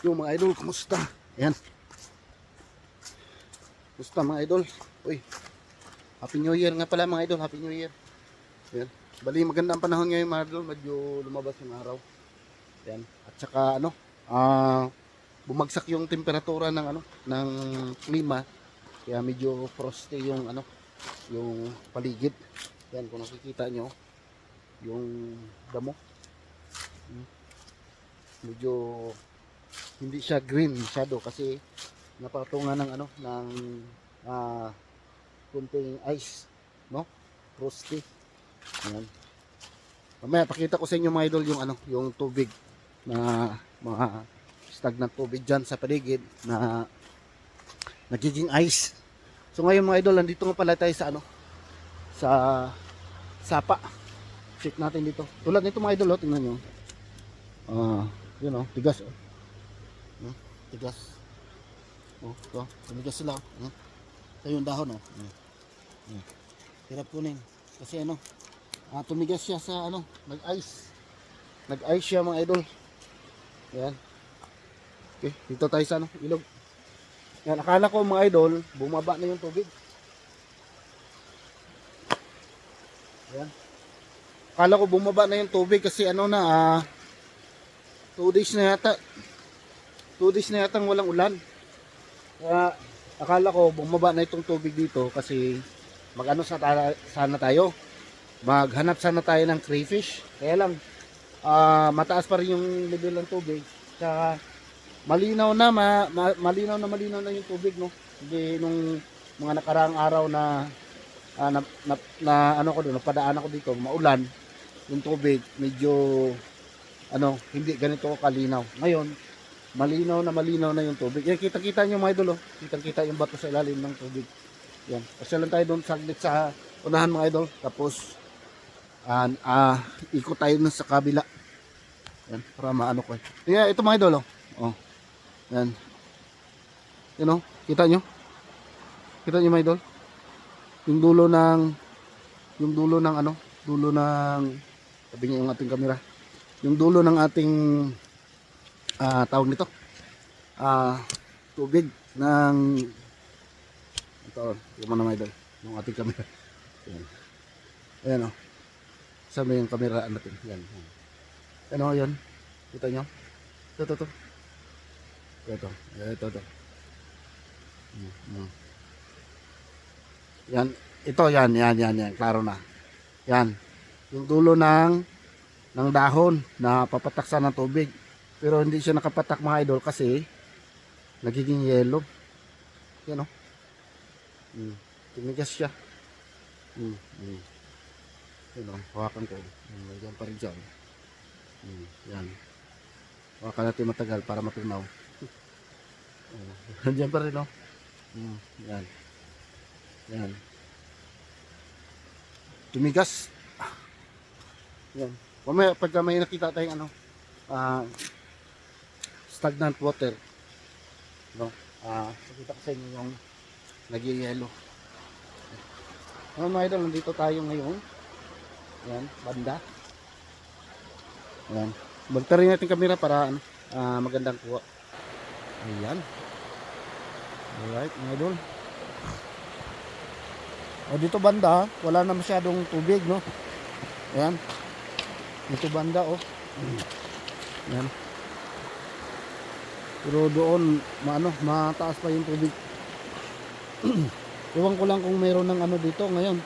Yung mga idol, kumusta? Ayan. Kumusta mga idol? Uy, Happy New Year nga pala mga idol. Happy New Year. Ayan. Bali maganda ang panahon ngayon mga idol. Medyo lumabas yung araw. Ayan. At saka bumagsak yung temperatura ng ng klima. Kaya medyo frosty yung yung paligid. Ayan, kung nakikita nyo, yung damo. Medyo hindi siya green masyado kasi napatungan ng ng kunting ice, no? Frosty. Ayan. Mamaya pakita ko sa inyo mga idol yung yung tubig na mga stagnant tubig diyan sa paligid na nagiging ice. So ngayon mga idol, nandito nga pala tayo sa sa sapa. Check natin dito. Tulad nito mga idol, tingnan niyo. Yun tigas oh. Tigas. Oh, ito. Tumigas sila. Ito yung dahon oh. Hirap kunin. Kasi tumigas siya sa nag-ice. Nag-ice siya mga idol. Yan. Okay, dito tayo sa ilog. Yan, akala ko mga idol, bumaba na yung tubig. Yan. Akala ko bumaba na yung tubig kasi 2 days na yata. 2 days na yatang walang ulan. Kaya akala ko bumaba na itong tubig dito kasi sana tayo. Maghanap sana tayo ng crayfish. Kaya lang mataas pa rin yung level ng tubig. Kaya malinaw na yung tubig, no. Hindi nung mga nakaraang araw na napadaan ako dito, maulan yung tubig, medyo hindi ganito kalinaw. Ngayon, malinaw na yung tubig. Yan, kita-kita nyo mga idol, oh. Kita-kita yung bato sa ilalim ng tubig. Yan. Pasyalan tayo doon saglit sa unahan mga idol. Tapos ikot tayo na sa kabila. Yan, para maano ko. Yeah, ito mga idol, oh. Oh. Yan. Yan, oh. Kita nyo? Kita nyo mga idol? Yung dulo ng sabi niya yung ating camera. Yung dulo ng ating tawag nito. Tubig ng ito, yung mga mga idol, yung ating camera. Ayan. Ayan o. Sabi yung camera natin. Yan. Ano o yun? Kita nyo? Ito. Ito. Yan. Ito, yan. Klaro na. Yan. Yung dulo ng dahon na papataksan ng tubig. Pero hindi siya nakapatak mga idol kasi nagiging yellow. Yan o. Tumigas siya. Yan o. Hawakan ko. Yan pa rin dyan. Yan. Hawakan natin matagal para matunaw. Diyan pa rin o. Yan. Tumigas. Yan. Mamaya pagka may nakita tayong stagnant water, no? Nakita ko sa inyo yung nag-yellow. Mga idol, nandito tayo ngayon. Yan, banda. Yan. Magtarin natin kamera para magandang kuha. Ayan. Alright, mga idol. O dito banda, wala na masyadong tubig, no? Ayan. Dito banda, oh. Ayan. Pero doon, mataas pa yung tubig. Iwan ko lang kung mayroon ng dito ngayon.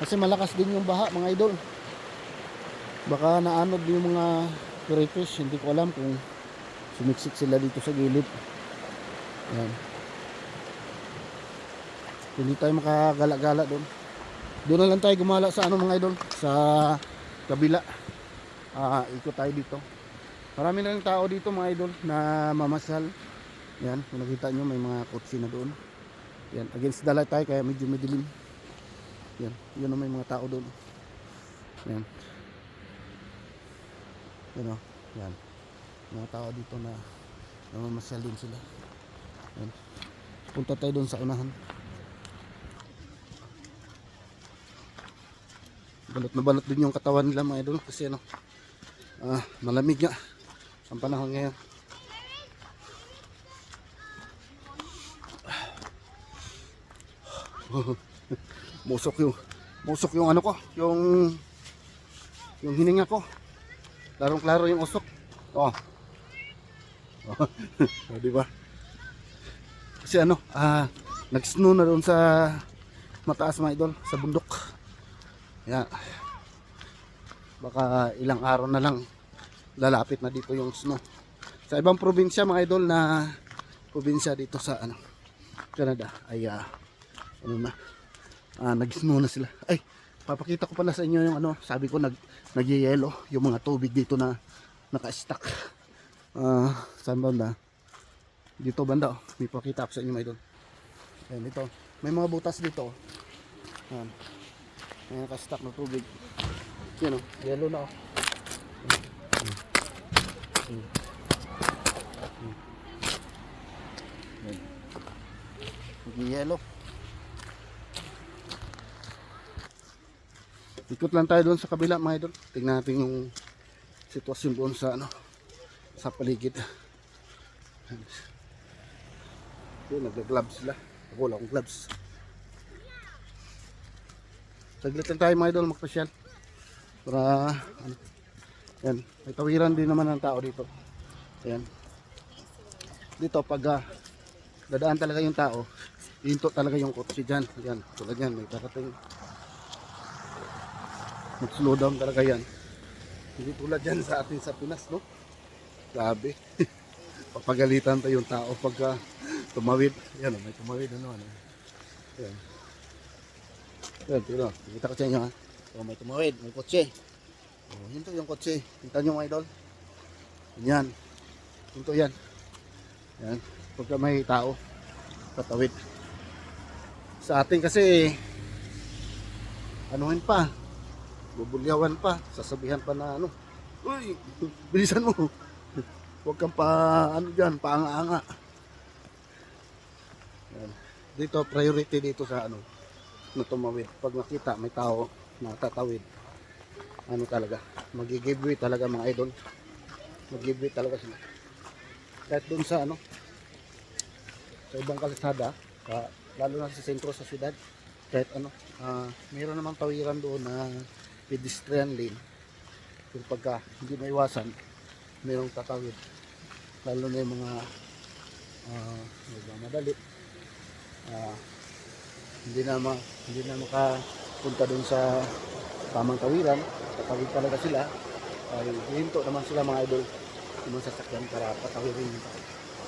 Kasi malakas din yung baha, mga idol. Baka naanod yung mga crayfish. Hindi ko alam kung sumiksik sila dito sa gilid. Ayan. Hindi tayo makagala-gala doon. Doon na lang tayo gumala sa mga idol, sa kabila. Ikot tayo dito. Marami na rin tao dito mga idol na mamasyal. Yan, kung nakita nyo may mga kotse na doon. Yan, against the light tayo kaya medyo madilim. Yan, yun na may mga tao doon. Yan. Yan o, yan. Mga tao dito na mamasyal din sila. Yan. Punta tayo doon sa unahan. Balot na balot din yung katawan nila mga idol kasi malamig nga ang panahon ngayon. musok yung ano ko, yung hininga ko. Larong-klaro yung usok. Oh. Oh, di ba? Kasi ano, nag-snow na doon sa mataas mga idol, sa bundok. Yan. Baka ilang araw na lang lalapit na dito yung snow. Sa ibang probinsya mga idol, na probinsya dito sa ano, Canada ay ano na, nag-snow na sila. Ay, papakita ko pala sa inyo yung ano, sabi ko nagyayelo yung mga tubig dito na naka-stack. Saan banda? Dito banda, may pakita ko sa inyo mga idol. Ayan, ito. May mga butas dito. Ayan. May naka-stack na tubig. Yan o, yellow na o. Yellow. Ikot lang tayo doon sa kabila mga idol. Tingnan natin yung sitwasyon doon sa ano, sa paligid. Yun, nagla-gloves sila. Ako wala akong gloves. Saglit lang tayo mga idol, magpasyal. Para ano, yan, may tawiran din naman ng tao dito. Ayan. Dito pag dadaan talaga yung tao, hinto talaga yung kotse dyan. Yan, tulad yan, may karating. Mag-slow down talaga yan. Hindi tulad yan sa atin sa Pinas, no? Grabe. Papagalitan tayo yung tao pagka tumawid. Yan, may tumawid ano. Yan. Yan, tira. Kita ko sa inyo ha. So, may tumawid, may kotse. Oh, hinto yung kotse. Kita nyo mga idol. Yan. Hinto yan. Yan. Pagka may tao, patawid. Sa atin kasi, anuhin pa, bubulyawan pa, sasabihan pa na ano, uy, bilisan mo. Huwag kang ano dyan, paanga-anga. Yan. Dito, priority dito sa ano, na tumawid. Pag nakita may tao na tatawid, ano talaga, mag-give way talaga mga idol. Mag-give way talaga sila. Kahit dun sa ano, sa ibang kalsada, lalo na sa sentro sa syudad, kahit ano, mayroon namang tawiran doon na pedestrian lane. Pero pagka hindi maiwasan, mayroong tatawid. Lalo na yung mga madali. Hindi na makapunta doon sa tamang tawiran, tatawid talaga sila. Ay hihinto naman sila mga idol, yung mga sasakyan para patawirin yung tao.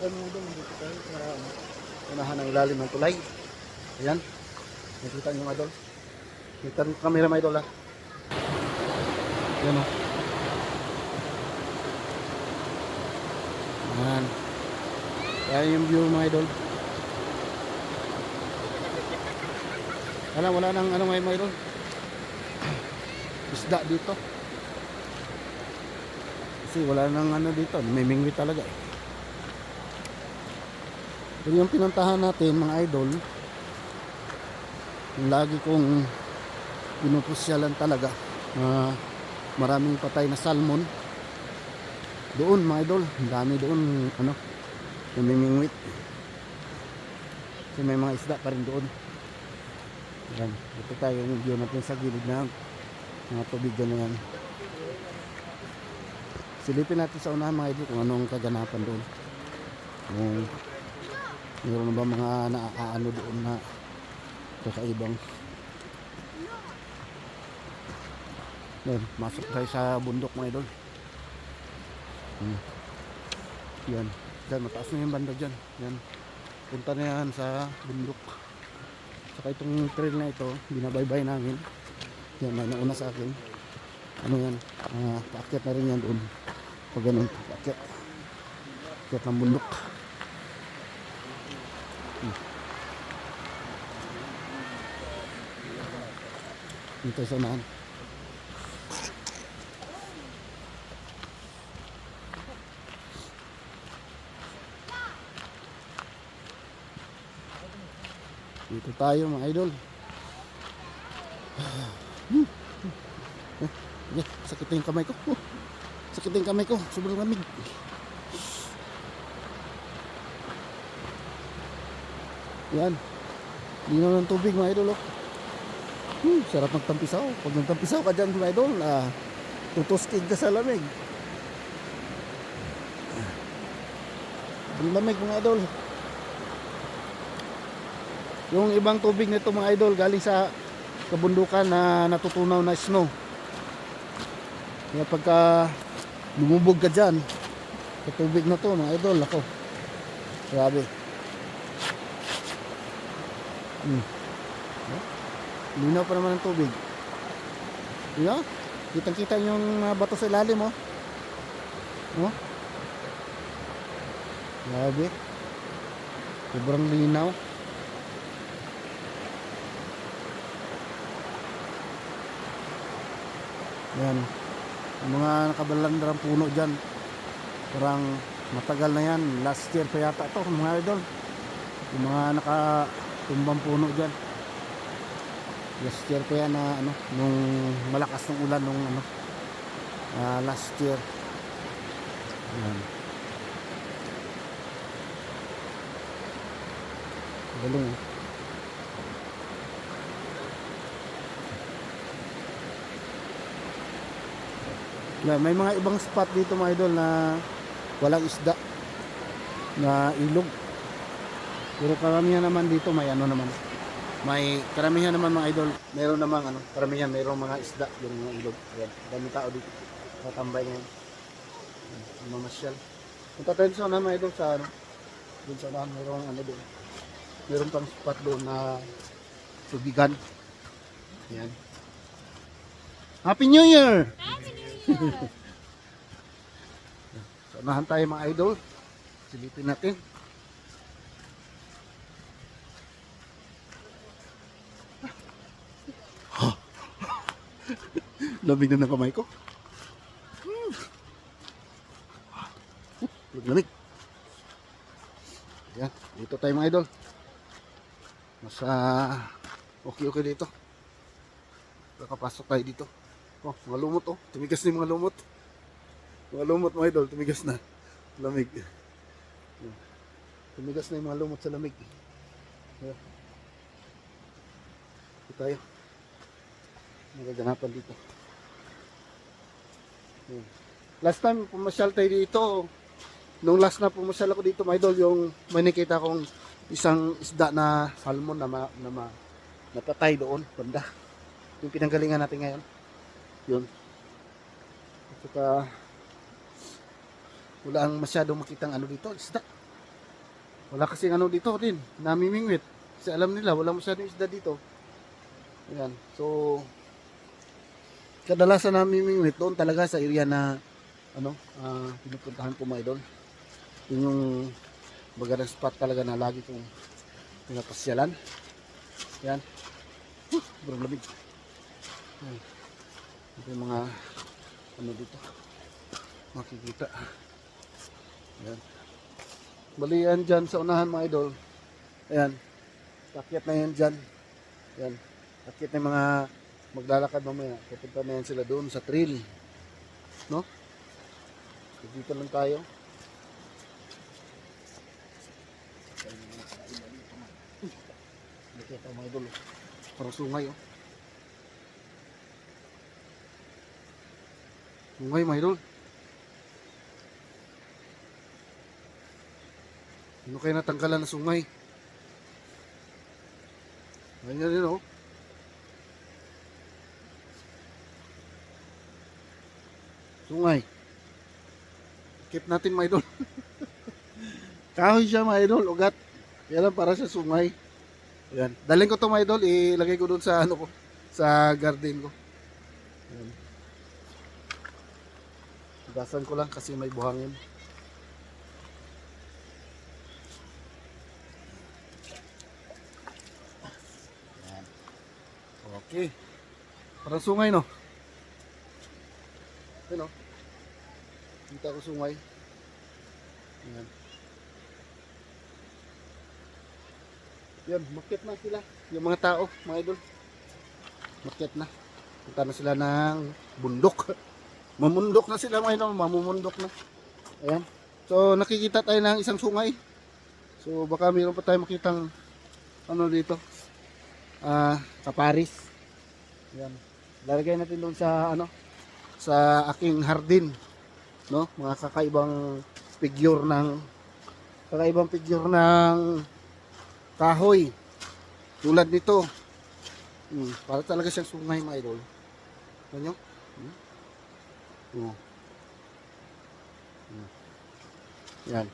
Ano doon, dito tayo sa unahan ng ilalim ng tulay. Ayan, nakita nyo mga idol. Kita rin camera mga idol ha. Ayan o. Ayan. Ayan yung view mga idol. Wala nang ano mga idol. Isda dito. Kasi wala nang ano dito. May mingwit talaga eh. Pero yung pinuntahan natin mga idol, yung lagi kong pinupusyalan talaga, maraming patay na salmon doon mga idol. Ang dami doon ano, namimingwit. Kasi may mga isda pa rin doon. Yan, ito tayo yung view natin sa gilid ng mga tubig na yan. Silipin natin sa unahan mga idol kung anong kaganapan doon. Kung mayroon na ba mga naaano doon na kakaibang. Yan, masok tayo sa bundok mga idol. Yan, dyan, mataas na yung banda dyan. Yan, punta na yan sa bundok. Saka itong trail na ito, binabaybay namin. Yan, may nauna sa akin. Ano yan, paakyat na rin yan doon. Pag ganun, paakyat ng bundok. Dito sa unahan. Dito tayo mga idol. Sakit yung kamay ko. Sakit yung kamay ko. Sobrang lamig. Yan. Linaw ng tubig mga idol. Oh. Sarap magtampisaw. Pag nagtampisaw ka dyan mga idol, tutuskig ka sa lamig. Ang lamig mga idol. Yung ibang tubig nito mga idol galing sa kabundukan na natutunaw na snow. Kaya pagka lumubog ka dyan sa tubig na to mga idol, ako, grabe. Linaw pa naman ang tubig. Diba? Kitang kita yung bato sa ilalim, oh. Oh. Grabe. Sobrang linaw. Yan. Yung mga nakabalandrang puno dyan. Parang matagal na yan. Last year pa yata ito mga idol. Yung mga nakatumbang puno dyan. Last year pa yan na nung malakas ng ulan nung last year. Yan. Galing, eh. May mga ibang spot dito mga idol na walang isda na ilog. Pero karamihan naman dito may naman. May karamihan naman mga idol, meron namang karamihan mayroong mga isda yung mga ilog. Ayan, dami tao dito. Tatambay ngayon. Mamasyal. Punta tayo sa mga idol sa doon sa unahan mayroong doon. Meron pang spot doon na tubigan. Ayan. Happy New Year! Samahan tayo mga idol. Silipin natin. Lamig na ng kamay ko. Lamig. Yan, dito tayo mga idol. Mas okay dito. Kakapasok tayo dito. Oh, mga lumot oh. Tumigas na yung mga lumot. Mga lumot mga idol, tumigas na. Lamig. Tumigas na yung mga lumot sa lamig. Dito tayo. Magaganapan dito. Last time pumasyal tayo dito. Nung last na pumasyal ako dito mga idol, yung may nakita kong isang isda na salmon na napatay doon. Banda. Yung pinanggalingan natin ngayon. Yun. At saka wala ang masyadong makitang dito, isda. Wala kasing dito din, namimingwit. Kasi alam nila, wala masyadong isda dito. Ayan. So, kadalasan namimingwit doon talaga sa area na pinupuntahan ko mga idol. Yun yung magandang spot talaga na lagi kong pinapasyalan. Ayan. Sobrang lamig. Ayan. Ito yung mga dito makikita. Ayan. Balian dyan sa unahan mga idol. Ayan. Takyat na yan dyan. Ayan. Takyat na yung mga maglalakad mamaya. Pupunta na yan sila doon sa trail. No? So, dito lang tayo. Nakita mga idol. Parang sungay oh. Sungay mga idol. Ano kayo natanggalan na sungay? Ganyan din oh. Sungay. Keep natin mga idol. Kahoy siya mga idol, ugat. Kaya lang para sa sungay. Ayan. Daling ko to mga idol, ilagay ko doon sa ko, sa garden ko. Ayan. Higasan ko lang kasi may buhangin. Ayan. Okay. Parang sungay no. Ayan o. Kita ko sungay. Ayan. Yan, market na sila. Yung mga tao, mga idol. Market na. Punta na sila ng bundok. Mamundok na sila mga idol, mamumundok na. Ayan. So nakikita tayo ng isang sungay. So baka mayroon pa tayo makitang dito. kaparis. Yan. Lalagay natin doon sa ano, sa aking hardin, no? Mga kakaibang figure ng kahoy. Tulad nito. Para talaga siyang sungay, mga idol. Ano nyo? Oh. Yan.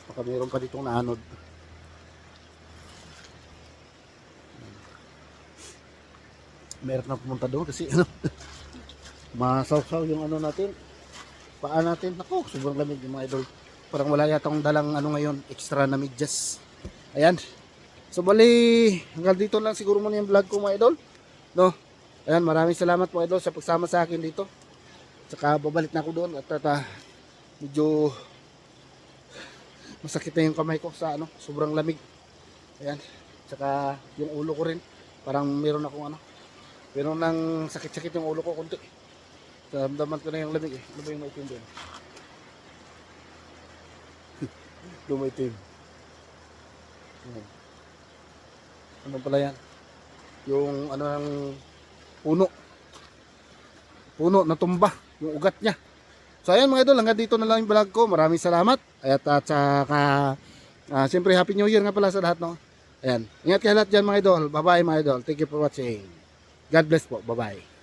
Baka meron pa ditong naanod. Meron na pumunta doon kasi ano, masawsaw yung ano natin, paa natin. Ako, sobrang lamig yung mga idol. Parang wala yatang dalang ano ngayon, extra na medyas. Ayan. So bali, hanggang dito lang siguro muna yung vlog ko, mga idol. No? Ayan, maraming salamat po idol sa pagsama sa akin dito. Saka babalik na ako doon at medyo masakit na yung kamay ko sa ano, sobrang lamig. Ayan. Saka yung ulo ko rin, parang meron akong ano, meron nang sakit-sakit yung ulo ko kunti. Damdaman ko na yung lamig eh. Ano ba yung maitim doon? Lumaitim. Ano pala yan? Yung ano ng puno. Puno na tumba. Yung ugat niya. So ayan mga idol, hanggang dito na lang yung vlog ko. Maraming salamat. At saka siyempre Happy New Year nga pala sa lahat, no? Ayan. Ingat kayo lahat dyan mga idol. Bye bye mga idol. Thank you for watching. God bless po. Bye bye.